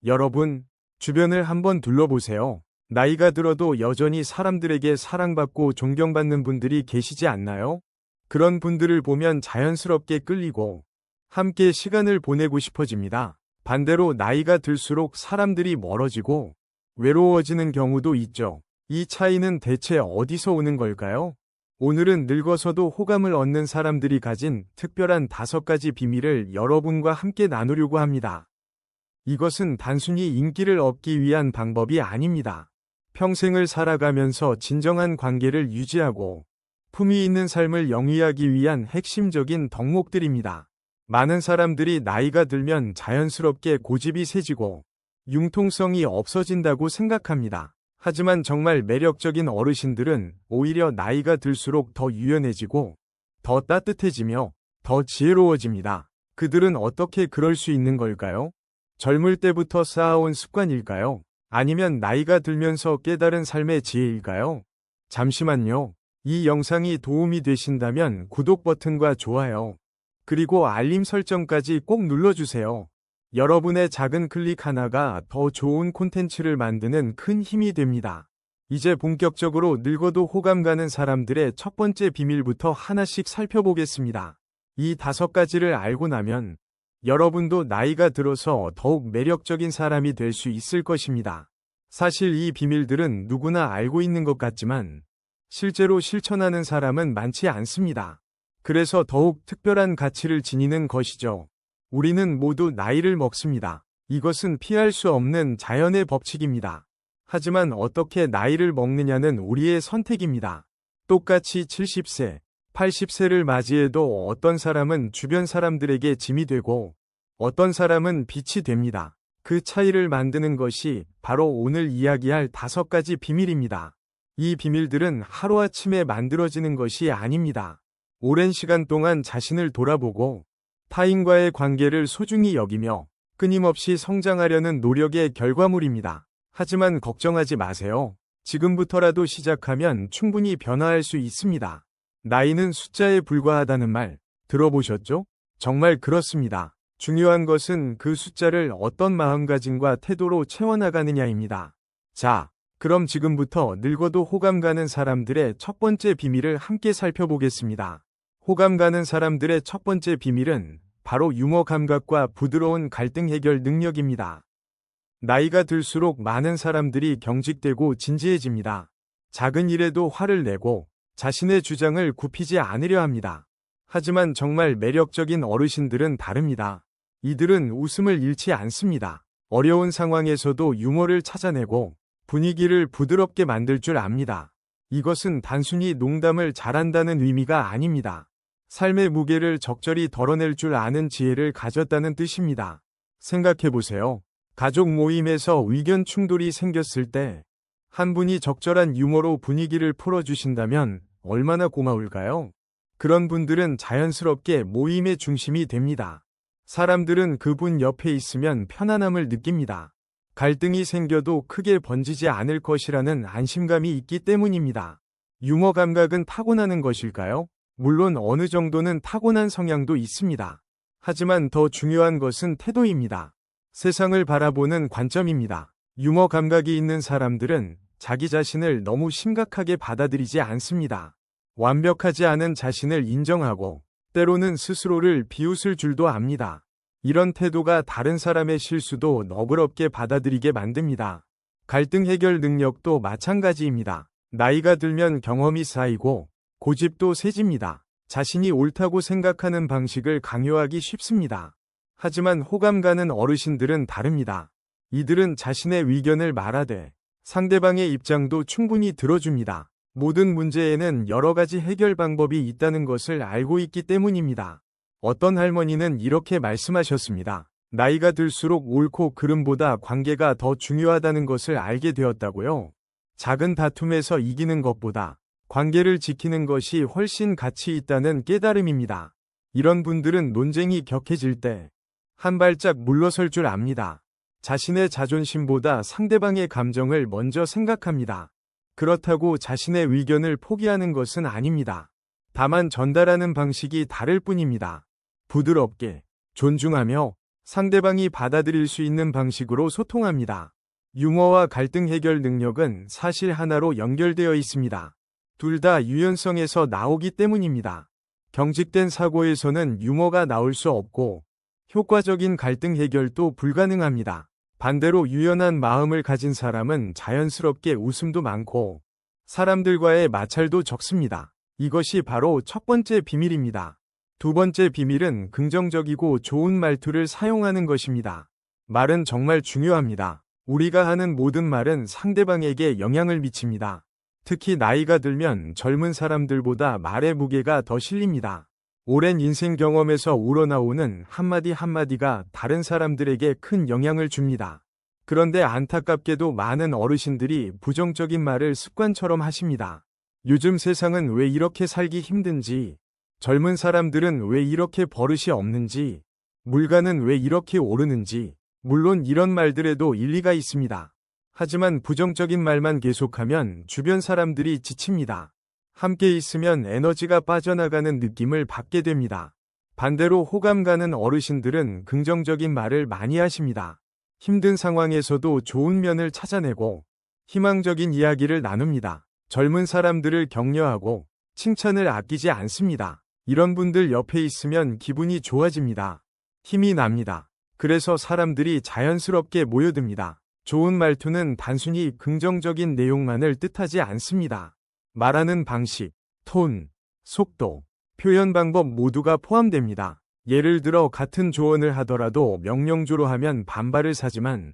여러분, 주변을 한번 둘러보세요. 나이가 들어도 여전히 사람들에게 사랑받고 존경받는 분들이 계시지 않나요? 그런 분들을 보면 자연스럽게 끌리고 함께 시간을 보내고 싶어집니다. 반대로 나이가 들수록 사람들이 멀어지고 외로워지는 경우도 있죠. 이 차이는 대체 어디서 오는 걸까요? 오늘은 늙어서도 호감을 얻는 사람들이 가진 특별한 5가지 비밀을 여러분과 함께 나누려고 합니다. 이것은 단순히 인기를 얻기 위한 방법이 아닙니다. 평생을 살아가면서 진정한 관계를 유지하고 품위 있는 삶을 영위하기 위한 핵심적인 덕목들입니다. 많은 사람들이 나이가 들면 자연스럽게 고집이 세지고 융통성이 없어진다고 생각합니다. 하지만 정말 매력적인 어르신들은 오히려 나이가 들수록 더 유연해지고 더 따뜻해지며 더 지혜로워집니다. 그들은 어떻게 그럴 수 있는 걸까요? 젊을 때부터 쌓아온 습관일까요? 아니면 나이가 들면서 깨달은 삶의 지혜일까요? 잠시만요. 이 영상이 도움이 되신다면 구독 버튼과 좋아요, 그리고 알림 설정까지 꼭 눌러주세요. 여러분의 작은 클릭 하나가 더 좋은 콘텐츠를 만드는 큰 힘이 됩니다. 이제 본격적으로 늙어도 호감 가는 사람들의 첫 번째 비밀부터 하나씩 살펴보겠습니다. 이 5가지를 알고 나면 여러분도 나이가 들어서 더욱 매력적인 사람이 될 수 있을 것입니다. 사실 이 비밀들은 누구나 알고 있는 것 같지만 실제로 실천하는 사람은 많지 않습니다. 그래서 더욱 특별한 가치를 지니는 것이죠. 우리는 모두 나이를 먹습니다. 이것은 피할 수 없는 자연의 법칙입니다. 하지만 어떻게 나이를 먹느냐는 우리의 선택입니다. 똑같이 70세, 80세를 맞이해도 어떤 사람은 주변 사람들에게 짐이 되고 어떤 사람은 빛이 됩니다. 그 차이를 만드는 것이 바로 오늘 이야기할 5가지 비밀입니다. 이 비밀들은 하루아침에 만들어지는 것이 아닙니다. 오랜 시간 동안 자신을 돌아보고 타인과의 관계를 소중히 여기며 끊임없이 성장하려는 노력의 결과물입니다. 하지만 걱정하지 마세요. 지금부터라도 시작하면 충분히 변화할 수 있습니다. 나이는 숫자에 불과하다는 말 들어보셨죠? 정말 그렇습니다. 중요한 것은 그 숫자를 어떤 마음가짐과 태도로 채워나가느냐입니다. 자, 그럼 지금부터 늙어도 호감 가는 사람들의 첫 번째 비밀을 함께 살펴보겠습니다. 호감 가는 사람들의 첫 번째 비밀은 바로 유머 감각과 부드러운 갈등 해결 능력입니다. 나이가 들수록 많은 사람들이 경직되고 진지해집니다. 작은 일에도 화를 내고 자신의 주장을 굽히지 않으려 합니다. 하지만 정말 매력적인 어르신들은 다릅니다. 이들은 웃음을 잃지 않습니다. 어려운 상황에서도 유머를 찾아내고 분위기를 부드럽게 만들 줄 압니다. 이것은 단순히 농담을 잘한다는 의미가 아닙니다. 삶의 무게를 적절히 덜어낼 줄 아는 지혜를 가졌다는 뜻입니다. 생각해보세요. 가족 모임에서 의견 충돌이 생겼을 때 한 분이 적절한 유머로 분위기를 풀어주신다면 얼마나 고마울까요? 그런 분들은 자연스럽게 모임의 중심이 됩니다. 사람들은 그분 옆에 있으면 편안함을 느낍니다. 갈등이 생겨도 크게 번지지 않을 것이라는 안심감이 있기 때문입니다. 유머 감각은 타고나는 것일까요? 물론 어느 정도는 타고난 성향도 있습니다. 하지만 더 중요한 것은 태도입니다. 세상을 바라보는 관점입니다. 유머 감각이 있는 사람들은 자기 자신을 너무 심각하게 받아들이지 않습니다. 완벽하지 않은 자신을 인정하고 때로는 스스로를 비웃을 줄도 압니다. 이런 태도가 다른 사람의 실수도 너그럽게 받아들이게 만듭니다. 갈등 해결 능력도 마찬가지입니다. 나이가 들면 경험이 쌓이고 고집도 세집니다. 자신이 옳다고 생각하는 방식을 강요하기 쉽습니다. 하지만 호감 가는 어르신들은 다릅니다. 이들은 자신의 의견을 말하되 상대방의 입장도 충분히 들어줍니다. 모든 문제에는 여러 가지 해결 방법이 있다는 것을 알고 있기 때문입니다. 어떤 할머니는 이렇게 말씀하셨습니다. 나이가 들수록 옳고 그름보다 관계가 더 중요하다는 것을 알게 되었다고요. 작은 다툼에서 이기는 것보다 관계를 지키는 것이 훨씬 가치 있다는 깨달음입니다. 이런 분들은 논쟁이 격해질 때 한 발짝 물러설 줄 압니다. 자신의 자존심보다 상대방의 감정을 먼저 생각합니다. 그렇다고 자신의 의견을 포기하는 것은 아닙니다. 다만 전달하는 방식이 다를 뿐입니다. 부드럽게, 존중하며 상대방이 받아들일 수 있는 방식으로 소통합니다. 유머와 갈등 해결 능력은 사실 하나로 연결되어 있습니다. 둘 다 유연성에서 나오기 때문입니다. 경직된 사고에서는 유머가 나올 수 없고 효과적인 갈등 해결도 불가능합니다. 반대로 유연한 마음을 가진 사람은 자연스럽게 웃음도 많고 사람들과의 마찰도 적습니다. 이것이 바로 첫 번째 비밀입니다. 두 번째 비밀은 긍정적이고 좋은 말투를 사용하는 것입니다. 말은 정말 중요합니다. 우리가 하는 모든 말은 상대방에게 영향을 미칩니다. 특히 나이가 들면 젊은 사람들보다 말의 무게가 더 실립니다. 오랜 인생 경험에서 우러나오는 한마디 한마디가 다른 사람들에게 큰 영향을 줍니다. 그런데 안타깝게도 많은 어르신들이 부정적인 말을 습관처럼 하십니다. 요즘 세상은 왜 이렇게 살기 힘든지, 젊은 사람들은 왜 이렇게 버릇이 없는지, 물가는 왜 이렇게 오르는지, 물론 이런 말들에도 일리가 있습니다. 하지만 부정적인 말만 계속하면 주변 사람들이 지칩니다. 함께 있으면 에너지가 빠져나가는 느낌을 받게 됩니다. 반대로 호감 가는 어르신들은 긍정적인 말을 많이 하십니다. 힘든 상황에서도 좋은 면을 찾아내고 희망적인 이야기를 나눕니다. 젊은 사람들을 격려하고 칭찬을 아끼지 않습니다. 이런 분들 옆에 있으면 기분이 좋아집니다. 힘이 납니다. 그래서 사람들이 자연스럽게 모여듭니다. 좋은 말투는 단순히 긍정적인 내용만을 뜻하지 않습니다. 말하는 방식, 톤, 속도, 표현 방법 모두가 포함됩니다. 예를 들어 같은 조언을 하더라도 명령조로 하면 반발을 사지만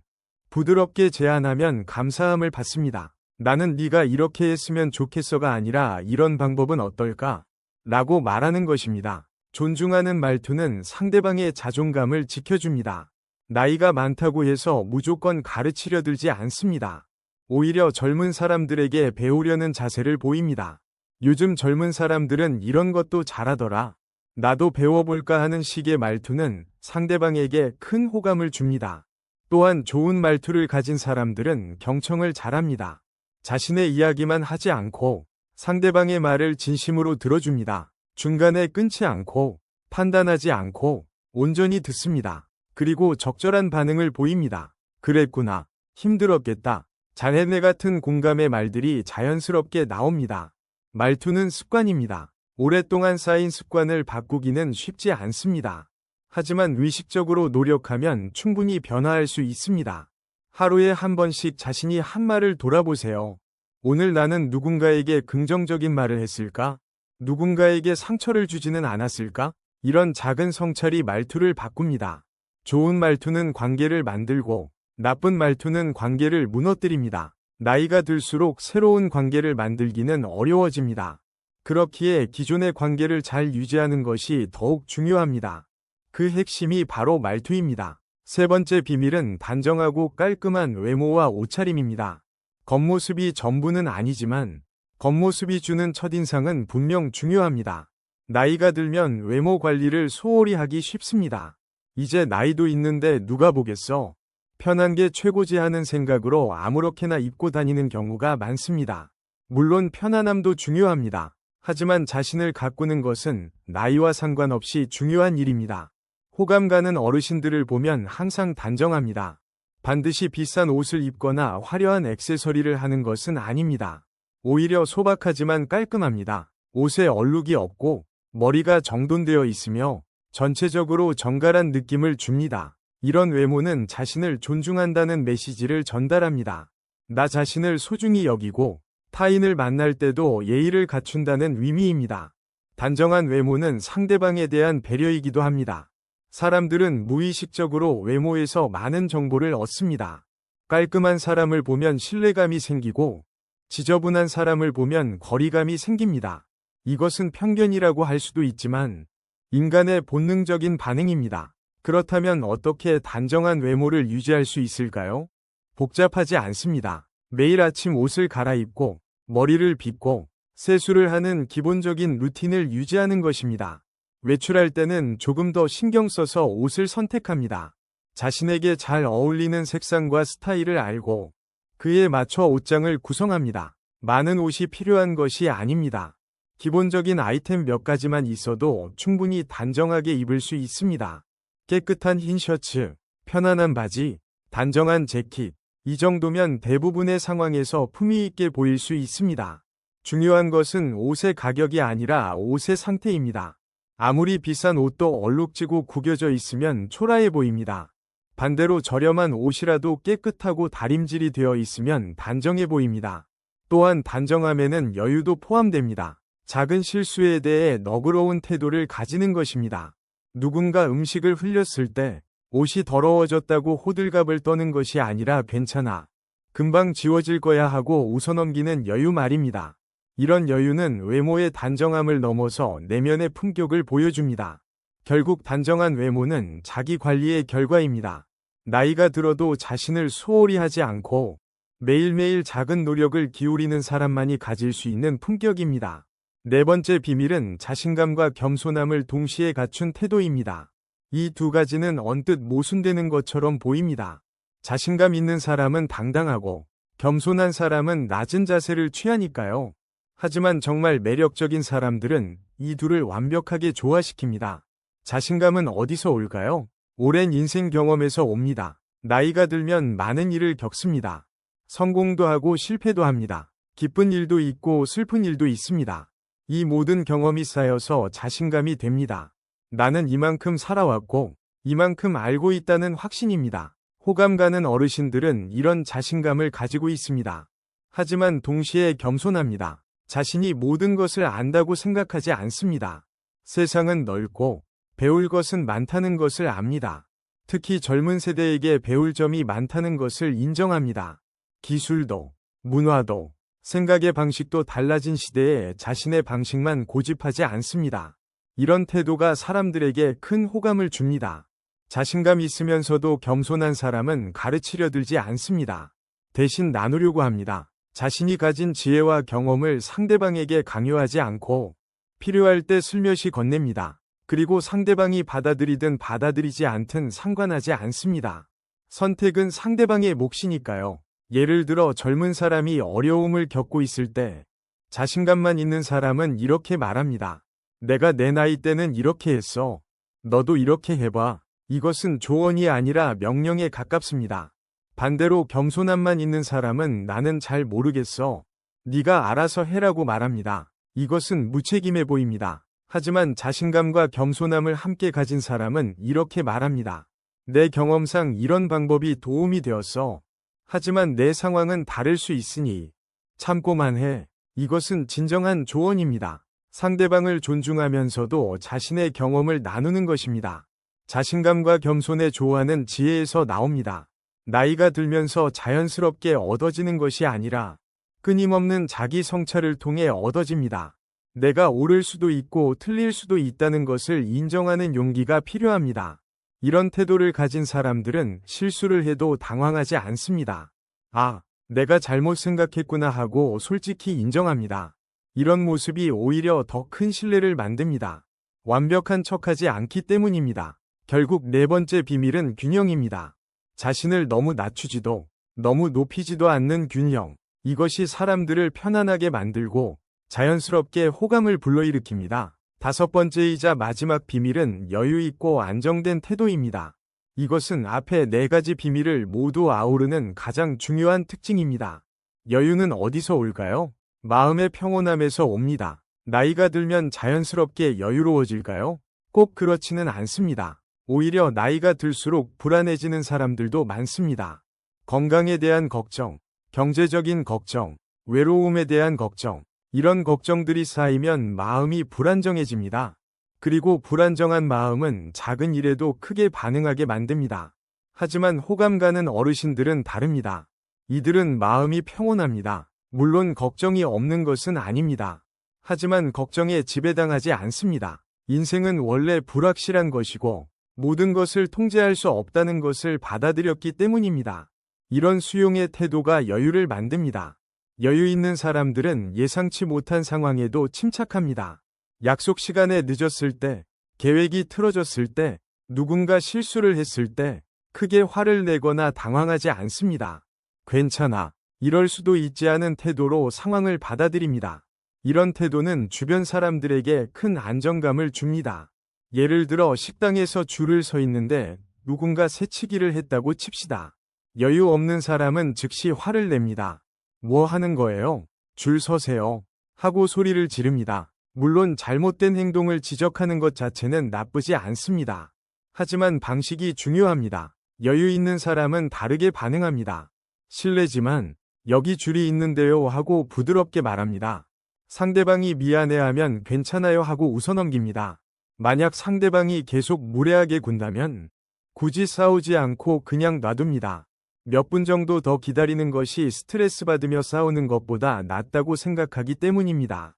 부드럽게 제안하면 감사함을 받습니다. 나는 네가 이렇게 했으면 좋겠어가 아니라 이런 방법은 어떨까? 라고 말하는 것입니다. 존중하는 말투는 상대방의 자존감을 지켜줍니다. 나이가 많다고 해서 무조건 가르치려 들지 않습니다. 오히려 젊은 사람들에게 배우려는 자세를 보입니다. 요즘 젊은 사람들은 이런 것도 잘하더라. 나도 배워볼까 하는 식의 말투는 상대방에게 큰 호감을 줍니다. 또한 좋은 말투를 가진 사람들은 경청을 잘합니다. 자신의 이야기만 하지 않고 상대방의 말을 진심으로 들어줍니다. 중간에 끊지 않고 판단하지 않고 온전히 듣습니다. 그리고 적절한 반응을 보입니다. 그랬구나. 힘들었겠다. 잘했네 같은 공감의 말들이 자연스럽게 나옵니다. 말투는 습관입니다. 오랫동안 쌓인 습관을 바꾸기는 쉽지 않습니다. 하지만 의식적으로 노력하면 충분히 변화할 수 있습니다. 하루에 한 번씩 자신이 한 말을 돌아보세요. 오늘 나는 누군가에게 긍정적인 말을 했을까? 누군가에게 상처를 주지는 않았을까? 이런 작은 성찰이 말투를 바꿉니다. 좋은 말투는 관계를 만들고 나쁜 말투는 관계를 무너뜨립니다. 나이가 들수록 새로운 관계를 만들기는 어려워집니다. 그렇기에 기존의 관계를 잘 유지하는 것이 더욱 중요합니다. 그 핵심이 바로 말투입니다. 세 번째 비밀은 단정하고 깔끔한 외모와 옷차림입니다. 겉모습이 전부는 아니지만 겉모습이 주는 첫인상은 분명 중요합니다. 나이가 들면 외모 관리를 소홀히 하기 쉽습니다. 이제 나이도 있는데 누가 보겠어? 편한 게 최고지 하는 생각으로 아무렇게나 입고 다니는 경우가 많습니다. 물론 편안함도 중요합니다. 하지만 자신을 가꾸는 것은 나이와 상관없이 중요한 일입니다. 호감 가는 어르신들을 보면 항상 단정합니다. 반드시 비싼 옷을 입거나 화려한 액세서리를 하는 것은 아닙니다. 오히려 소박하지만 깔끔합니다. 옷에 얼룩이 없고 머리가 정돈되어 있으며 전체적으로 정갈한 느낌을 줍니다. 이런 외모는 자신을 존중한다는 메시지를 전달합니다. 나 자신을 소중히 여기고 타인을 만날 때도 예의를 갖춘다는 의미입니다. 단정한 외모는 상대방에 대한 배려이기도 합니다. 사람들은 무의식적으로 외모에서 많은 정보를 얻습니다. 깔끔한 사람을 보면 신뢰감이 생기고 지저분한 사람을 보면 거리감이 생깁니다. 이것은 편견이라고 할 수도 있지만 인간의 본능적인 반응입니다. 그렇다면 어떻게 단정한 외모를 유지할 수 있을까요? 복잡하지 않습니다. 매일 아침 옷을 갈아입고 머리를 빗고 세수를 하는 기본적인 루틴을 유지하는 것입니다. 외출할 때는 조금 더 신경 써서 옷을 선택합니다. 자신에게 잘 어울리는 색상과 스타일을 알고 그에 맞춰 옷장을 구성합니다. 많은 옷이 필요한 것이 아닙니다. 기본적인 아이템 몇 가지만 있어도 충분히 단정하게 입을 수 있습니다. 깨끗한 흰 셔츠, 편안한 바지, 단정한 재킷. 이 정도면 대부분의 상황에서 품위 있게 보일 수 있습니다. 중요한 것은 옷의 가격이 아니라 옷의 상태입니다. 아무리 비싼 옷도 얼룩지고 구겨져 있으면 초라해 보입니다. 반대로 저렴한 옷이라도 깨끗하고 다림질이 되어 있으면 단정해 보입니다. 또한 단정함에는 여유도 포함됩니다. 작은 실수에 대해 너그러운 태도를 가지는 것입니다. 누군가 음식을 흘렸을 때 옷이 더러워졌다고 호들갑을 떠는 것이 아니라 괜찮아, 금방 지워질 거야 하고 웃어넘기는 여유 말입니다. 이런 여유는 외모의 단정함을 넘어서 내면의 품격을 보여줍니다. 결국 단정한 외모는 자기 관리의 결과입니다. 나이가 들어도 자신을 소홀히 하지 않고 매일매일 작은 노력을 기울이는 사람만이 가질 수 있는 품격입니다. 네 번째 비밀은 자신감과 겸손함을 동시에 갖춘 태도입니다. 이 두 가지는 언뜻 모순되는 것처럼 보입니다. 자신감 있는 사람은 당당하고 겸손한 사람은 낮은 자세를 취하니까요. 하지만 정말 매력적인 사람들은 이 둘을 완벽하게 조화시킵니다. 자신감은 어디서 올까요? 오랜 인생 경험에서 옵니다. 나이가 들면 많은 일을 겪습니다. 성공도 하고 실패도 합니다. 기쁜 일도 있고 슬픈 일도 있습니다. 이 모든 경험이 쌓여서 자신감이 됩니다. 나는 이만큼 살아왔고 이만큼 알고 있다는 확신입니다. 호감 가는 어르신들은 이런 자신감을 가지고 있습니다. 하지만 동시에 겸손합니다. 자신이 모든 것을 안다고 생각하지 않습니다. 세상은 넓고 배울 것은 많다는 것을 압니다. 특히 젊은 세대에게 배울 점이 많다는 것을 인정합니다. 기술도, 문화도, 생각의 방식도 달라진 시대에 자신의 방식만 고집하지 않습니다. 이런 태도가 사람들에게 큰 호감을 줍니다. 자신감 있으면서도 겸손한 사람은 가르치려 들지 않습니다. 대신 나누려고 합니다. 자신이 가진 지혜와 경험을 상대방에게 강요하지 않고 필요할 때 슬며시 건넵니다. 그리고 상대방이 받아들이든 받아들이지 않든 상관하지 않습니다. 선택은 상대방의 몫이니까요. 예를 들어 젊은 사람이 어려움을 겪고 있을 때 자신감만 있는 사람은 이렇게 말합니다. 내가 내 나이 때는 이렇게 했어. 너도 이렇게 해봐. 이것은 조언이 아니라 명령에 가깝습니다. 반대로 겸손함만 있는 사람은 나는 잘 모르겠어. 네가 알아서 해라고 말합니다. 이것은 무책임해 보입니다. 하지만 자신감과 겸손함을 함께 가진 사람은 이렇게 말합니다. 내 경험상 이런 방법이 도움이 되었어. 하지만 내 상황은 다를 수 있으니 참고만 해. 이것은 진정한 조언입니다. 상대방을 존중하면서도 자신의 경험을 나누는 것입니다. 자신감과 겸손의 조화는 지혜에서 나옵니다. 나이가 들면서 자연스럽게 얻어지는 것이 아니라 끊임없는 자기 성찰을 통해 얻어집니다. 내가 옳을 수도 있고 틀릴 수도 있다는 것을 인정하는 용기가 필요합니다. 이런 태도를 가진 사람들은 실수를 해도 당황하지 않습니다. 아, 내가 잘못 생각했구나 하고 솔직히 인정합니다. 이런 모습이 오히려 더 큰 신뢰를 만듭니다. 완벽한 척하지 않기 때문입니다. 결국 네 번째 비밀은 균형입니다. 자신을 너무 낮추지도 너무 높이지도 않는 균형. 이것이 사람들을 편안하게 만들고 자연스럽게 호감을 불러일으킵니다. 다섯 번째이자 마지막 비밀은 여유 있고 안정된 태도입니다. 이것은 앞에 네 가지 비밀을 모두 아우르는 가장 중요한 특징입니다. 여유는 어디서 올까요? 마음의 평온함에서 옵니다. 나이가 들면 자연스럽게 여유로워질까요? 꼭 그렇지는 않습니다. 오히려 나이가 들수록 불안해지는 사람들도 많습니다. 건강에 대한 걱정, 경제적인 걱정, 외로움에 대한 걱정, 이런 걱정들이 쌓이면 마음이 불안정해집니다. 그리고 불안정한 마음은 작은 일에도 크게 반응하게 만듭니다. 하지만 호감 가는 어르신들은 다릅니다. 이들은 마음이 평온합니다. 물론 걱정이 없는 것은 아닙니다. 하지만 걱정에 지배당하지 않습니다. 인생은 원래 불확실한 것이고 모든 것을 통제할 수 없다는 것을 받아들였기 때문입니다. 이런 수용의 태도가 여유를 만듭니다. 여유 있는 사람들은 예상치 못한 상황에도 침착합니다. 약속 시간에 늦었을 때, 계획이 틀어졌을 때, 누군가 실수를 했을 때 크게 화를 내거나 당황하지 않습니다. 괜찮아, 이럴 수도 있지 않은 태도로 상황을 받아들입니다. 이런 태도는 주변 사람들에게 큰 안정감을 줍니다. 예를 들어 식당에서 줄을 서 있는데 누군가 새치기를 했다고 칩시다. 여유 없는 사람은 즉시 화를 냅니다. 뭐 하는 거예요? 줄 서세요. 하고 소리를 지릅니다. 물론 잘못된 행동을 지적하는 것 자체는 나쁘지 않습니다. 하지만 방식이 중요합니다. 여유 있는 사람은 다르게 반응합니다. 실례지만 여기 줄이 있는데요 하고 부드럽게 말합니다. 상대방이 미안해하면 괜찮아요 하고 웃어넘깁니다. 만약 상대방이 계속 무례하게 군다면 굳이 싸우지 않고 그냥 놔둡니다. 몇 분 정도 더 기다리는 것이 스트레스 받으며 싸우는 것보다 낫다고 생각하기 때문입니다.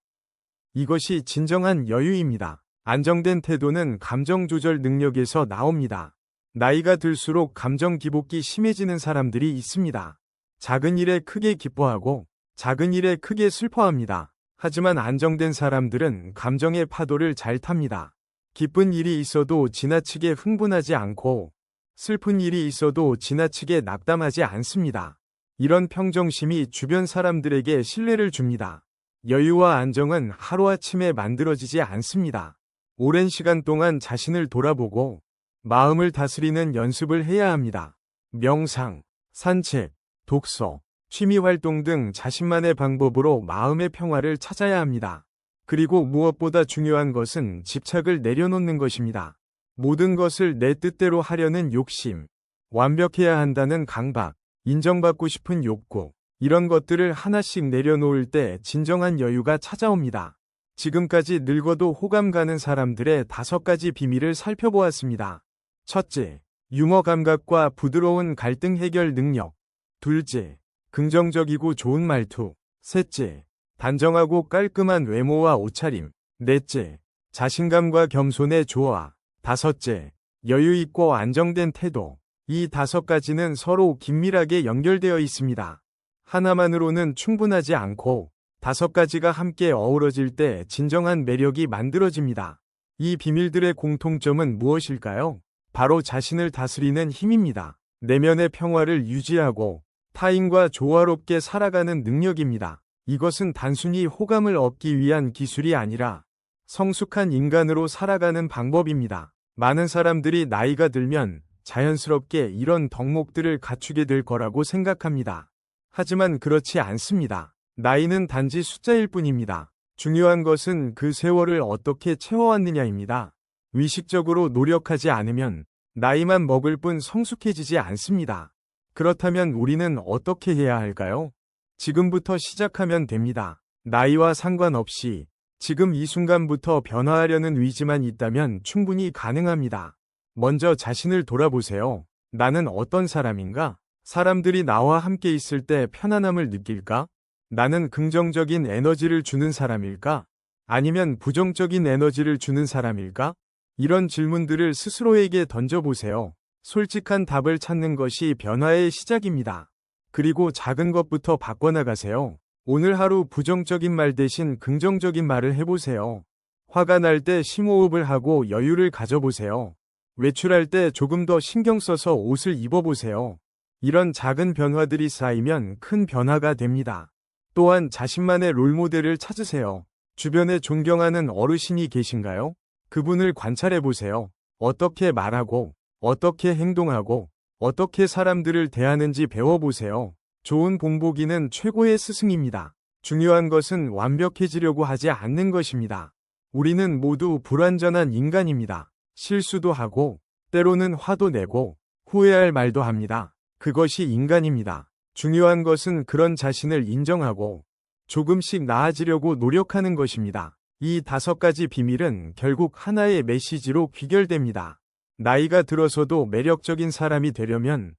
이것이 진정한 여유입니다. 안정된 태도는 감정 조절 능력에서 나옵니다. 나이가 들수록 감정 기복이 심해지는 사람들이 있습니다. 작은 일에 크게 기뻐하고 작은 일에 크게 슬퍼합니다. 하지만 안정된 사람들은 감정의 파도를 잘 탑니다. 기쁜 일이 있어도 지나치게 흥분하지 않고 슬픈 일이 있어도 지나치게 낙담하지 않습니다. 이런 평정심이 주변 사람들에게 신뢰를 줍니다. 여유와 안정은 하루아침에 만들어지지 않습니다. 오랜 시간 동안 자신을 돌아보고 마음을 다스리는 연습을 해야 합니다. 명상, 산책, 독서, 취미활동 등 자신만의 방법으로 마음의 평화를 찾아야 합니다. 그리고 무엇보다 중요한 것은 집착을 내려놓는 것입니다. 모든 것을 내 뜻대로 하려는 욕심, 완벽해야 한다는 강박, 인정받고 싶은 욕구, 이런 것들을 하나씩 내려놓을 때 진정한 여유가 찾아옵니다. 지금까지 늙어도 호감 가는 사람들의 5가지 비밀을 살펴보았습니다. 첫째, 유머 감각과 부드러운 갈등 해결 능력. 둘째, 긍정적이고 좋은 말투. 셋째, 단정하고 깔끔한 외모와 옷차림. 넷째, 자신감과 겸손의 조화. 다섯째, 여유 있고 안정된 태도. 이 5가지는 서로 긴밀하게 연결되어 있습니다. 하나만으로는 충분하지 않고 5가지가 함께 어우러질 때 진정한 매력이 만들어집니다. 이 비밀들의 공통점은 무엇일까요? 바로 자신을 다스리는 힘입니다. 내면의 평화를 유지하고 타인과 조화롭게 살아가는 능력입니다. 이것은 단순히 호감을 얻기 위한 기술이 아니라 성숙한 인간으로 살아가는 방법입니다. 많은 사람들이 나이가 들면 자연스럽게 이런 덕목들을 갖추게 될 거라고 생각합니다. 하지만 그렇지 않습니다. 나이는 단지 숫자일 뿐입니다. 중요한 것은 그 세월을 어떻게 채워왔느냐입니다. 의식적으로 노력하지 않으면 나이만 먹을 뿐 성숙해지지 않습니다. 그렇다면 우리는 어떻게 해야 할까요? 지금부터 시작하면 됩니다. 나이와 상관없이 지금 이 순간부터 변화하려는 의지만 있다면 충분히 가능합니다. 먼저 자신을 돌아보세요. 나는 어떤 사람인가? 사람들이 나와 함께 있을 때 편안함을 느낄까? 나는 긍정적인 에너지를 주는 사람일까? 아니면 부정적인 에너지를 주는 사람일까? 이런 질문들을 스스로에게 던져보세요. 솔직한 답을 찾는 것이 변화의 시작입니다. 그리고 작은 것부터 바꿔나가세요. 오늘 하루 부정적인 말 대신 긍정적인 말을 해보세요. 화가 날 때 심호흡을 하고 여유를 가져보세요. 외출할 때 조금 더 신경 써서 옷을 입어보세요. 이런 작은 변화들이 쌓이면 큰 변화가 됩니다. 또한 자신만의 롤모델을 찾으세요. 주변에 존경하는 어르신이 계신가요? 그분을 관찰해보세요. 어떻게 말하고, 어떻게 행동하고, 어떻게 사람들을 대하는지 배워보세요. 좋은 본보기는 최고의 스승입니다. 중요한 것은 완벽해지려고 하지 않는 것입니다. 우리는 모두 불완전한 인간입니다. 실수도 하고, 때로는 화도 내고, 후회할 말도 합니다. 그것이 인간입니다. 중요한 것은 그런 자신을 인정하고, 조금씩 나아지려고 노력하는 것입니다. 이 5가지 비밀은 결국 하나의 메시지로 귀결됩니다. 나이가 들어서도 매력적인 사람이 되려면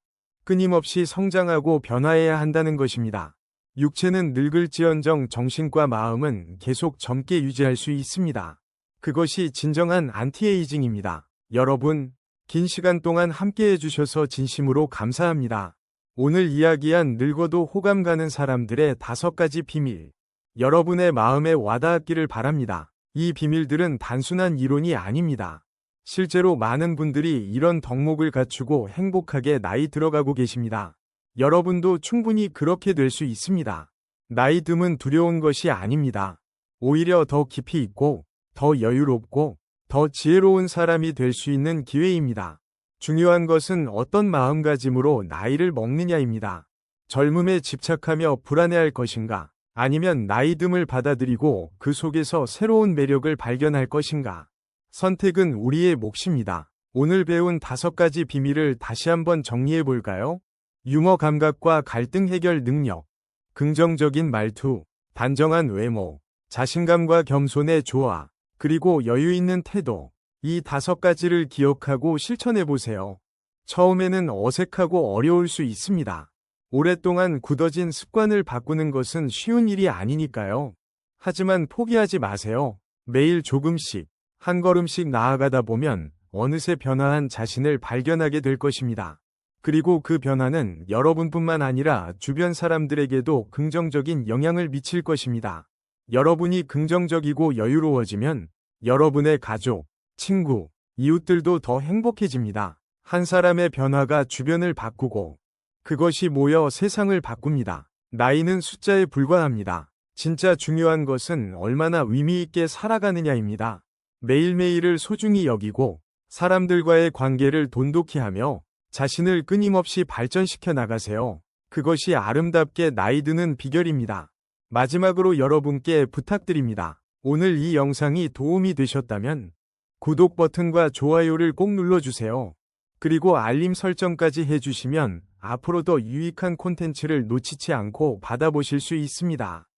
끊임없이 성장하고 변화해야 한다는 것입니다. 육체는 늙을지언정 정신과 마음은 계속 젊게 유지할 수 있습니다. 그것이 진정한 안티에이징입니다. 여러분, 긴 시간 동안 함께 해주셔서 진심으로 감사합니다. 오늘 이야기한 늙어도 호감 가는 사람들의 5가지 비밀. 여러분의 마음에 와닿았기를 바랍니다. 이 비밀들은 단순한 이론이 아닙니다. 실제로 많은 분들이 이런 덕목을 갖추고 행복하게 나이 들어가고 계십니다. 여러분도 충분히 그렇게 될 수 있습니다. 나이 듦은 두려운 것이 아닙니다. 오히려 더 깊이 있고, 더 여유롭고, 더 지혜로운 사람이 될 수 있는 기회입니다. 중요한 것은 어떤 마음가짐으로 나이를 먹느냐입니다. 젊음에 집착하며 불안해할 것인가? 아니면 나이듦을 받아들이고 그 속에서 새로운 매력을 발견할 것인가? 선택은 우리의 몫입니다. 오늘 배운 5가지 비밀을 다시 한번 정리해 볼까요? 유머 감각과 갈등 해결 능력, 긍정적인 말투, 단정한 외모, 자신감과 겸손의 조화, 그리고 여유 있는 태도. 이 5가지를 기억하고 실천해 보세요. 처음에는 어색하고 어려울 수 있습니다. 오랫동안 굳어진 습관을 바꾸는 것은 쉬운 일이 아니니까요. 하지만 포기하지 마세요. 매일 조금씩, 한 걸음씩 나아가다 보면 어느새 변화한 자신을 발견하게 될 것입니다. 그리고 그 변화는 여러분뿐만 아니라 주변 사람들에게도 긍정적인 영향을 미칠 것입니다. 여러분이 긍정적이고 여유로워지면 여러분의 가족, 친구, 이웃들도 더 행복해집니다. 한 사람의 변화가 주변을 바꾸고 그것이 모여 세상을 바꿉니다. 나이는 숫자에 불과합니다. 진짜 중요한 것은 얼마나 의미 있게 살아가느냐입니다. 매일매일을 소중히 여기고 사람들과의 관계를 돈독히 하며 자신을 끊임없이 발전시켜 나가세요. 그것이 아름답게 나이 드는 비결입니다. 마지막으로 여러분께 부탁드립니다. 오늘 이 영상이 도움이 되셨다면 구독 버튼과 좋아요를 꼭 눌러주세요. 그리고 알림 설정까지 해주시면 앞으로 더 유익한 콘텐츠를 놓치지 않고 받아보실 수 있습니다.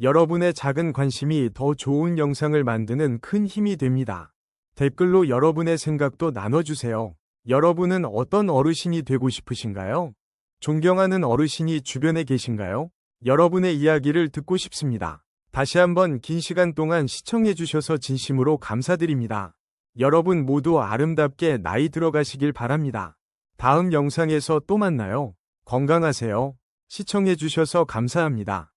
여러분의 작은 관심이 더 좋은 영상을 만드는 큰 힘이 됩니다. 댓글로 여러분의 생각도 나눠주세요. 여러분은 어떤 어르신이 되고 싶으신가요? 존경하는 어르신이 주변에 계신가요? 여러분의 이야기를 듣고 싶습니다. 다시 한번 긴 시간 동안 시청해주셔서 진심으로 감사드립니다. 여러분 모두 아름답게 나이 들어가시길 바랍니다. 다음 영상에서 또 만나요. 건강하세요. 시청해주셔서 감사합니다.